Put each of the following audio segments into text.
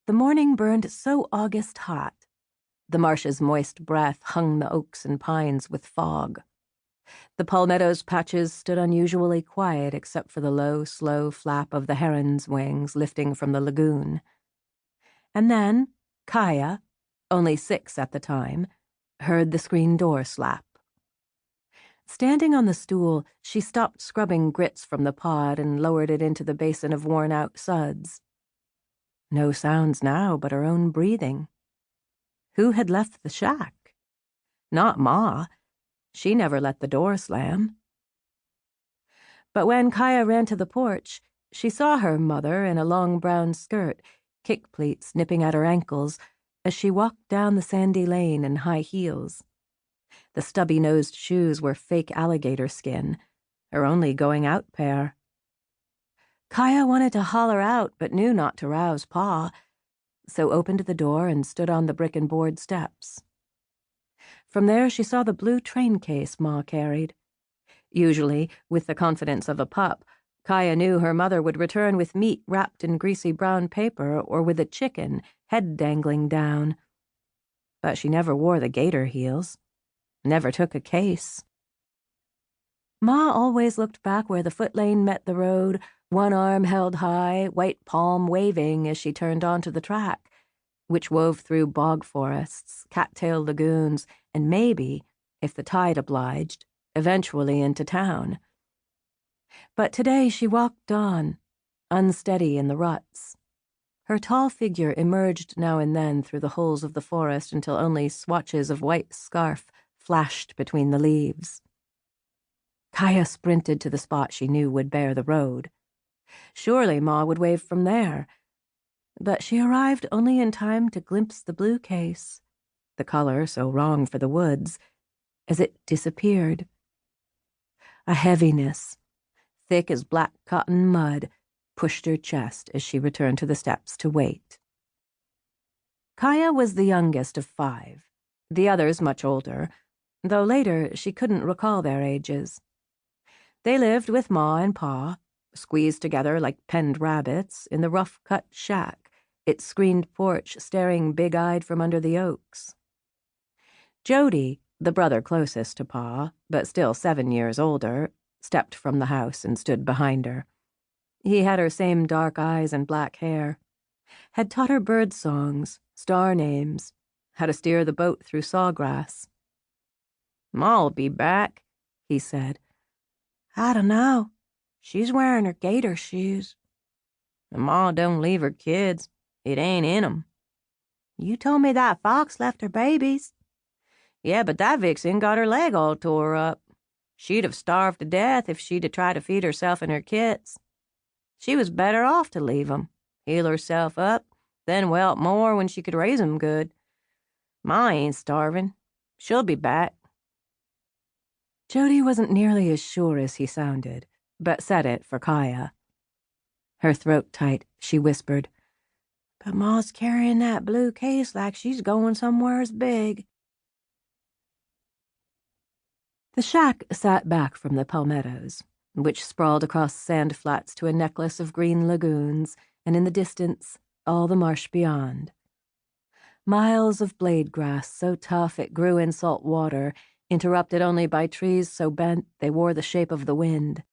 The morning burned so August hot. The marsh's moist breath hung the oaks and pines with fog. The palmetto's patches stood unusually quiet except for the low, slow flap of the heron's wings lifting from the lagoon. And then Kaya, only 6 at the time, heard the screen door slap. Standing on the stool, she stopped scrubbing grits from the pod and lowered it into the basin of worn-out suds. No sounds now but her own breathing. Who had left the shack? Not Ma. She never let the door slam. But when Kaya ran to the porch, she saw her mother in a long brown skirt, kick pleats nipping at her ankles, as she walked down the sandy lane in high heels. The stubby-nosed shoes were fake alligator skin, her only going-out pair. Kaya wanted to holler out, but knew not to rouse Pa, so opened the door and stood on the brick-and-board steps. From there she saw the blue train case Ma carried. Usually, with the confidence of a pup, Kaya knew her mother would return with meat wrapped in greasy brown paper or with a chicken, head dangling down. But she never wore the gator heels. Never took a case. Ma always looked back where the footlane met the road, one arm held high, white palm waving as she turned onto the track, which wove through bog forests, cattail lagoons, and maybe, if the tide obliged, eventually into town. But today she walked on, unsteady in the ruts. Her tall figure emerged now and then through the holes of the forest until only swatches of white scarf flashed between the leaves. Kaya sprinted to the spot she knew would bear the road. Surely Ma would wave from there. But she arrived only in time to glimpse the blue case, the color so wrong for the woods, as it disappeared. A heaviness, thick as black cotton mud, pushed her chest as she returned to the steps to wait. Kaya was the youngest of 5, the others much older, though later she couldn't recall their ages. They lived with Ma and Pa, squeezed together like penned rabbits, in the rough-cut shack, its screened porch staring big-eyed from under the oaks. Jody, the brother closest to Pa, but still 7 years older, stepped from the house and stood behind her. He had her same dark eyes and black hair, had taught her bird songs, star names, how to steer the boat through sawgrass. "Ma'll be back," he said. "I don't know. She's wearing her gator shoes." "Ma don't leave her kids. It ain't in 'em." "You told me that fox left her babies." "Yeah, but that vixen got her leg all tore up. She'd have starved to death if she'd have tried to feed herself and her kits. She was better off to leave 'em, heal herself up, then whelp more when she could raise 'em good. Ma ain't starving. She'll be back." Jody wasn't nearly as sure as he sounded, but said it for Kaya. Her throat tight, she whispered, "But Ma's carrying that blue case like she's going somewheres big." The shack sat back from the palmettos, which sprawled across sand flats to a necklace of green lagoons, and in the distance, all the marsh beyond. Miles of blade grass so tough it grew in salt water, interrupted only by trees so bent they wore the shape of the wind.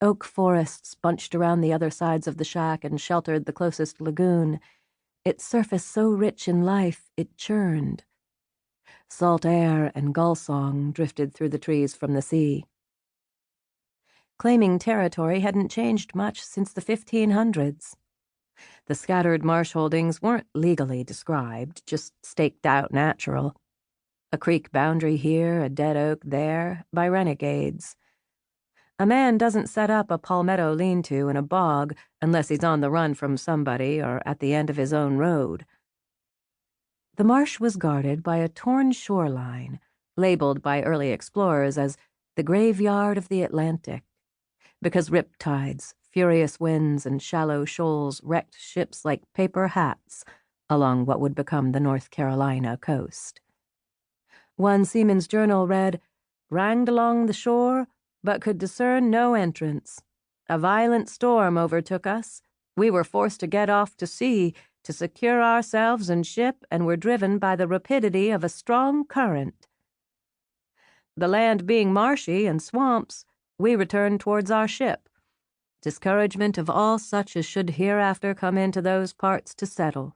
Oak forests bunched around the other sides of the shack and sheltered the closest lagoon, its surface so rich in life it churned. Salt air and gull song drifted through the trees from the sea. Claiming territory hadn't changed much since the 1500s. The scattered marsh holdings weren't legally described, just staked out natural. A creek boundary here, a dead oak there, by renegades. A man doesn't set up a palmetto lean-to in a bog unless he's on the run from somebody or at the end of his own road. The marsh was guarded by a torn shoreline, labeled by early explorers as the graveyard of the Atlantic, because riptides, furious winds, and shallow shoals wrecked ships like paper hats along what would become the North Carolina coast. One seaman's journal read, "Ranged along the shore, but could discern no entrance. A violent storm overtook us. We were forced to get off to sea to secure ourselves and ship, and were driven by the rapidity of a strong current. The land being marshy and swamps, we returned towards our ship. Discouragement of all such as should hereafter come into those parts to settle.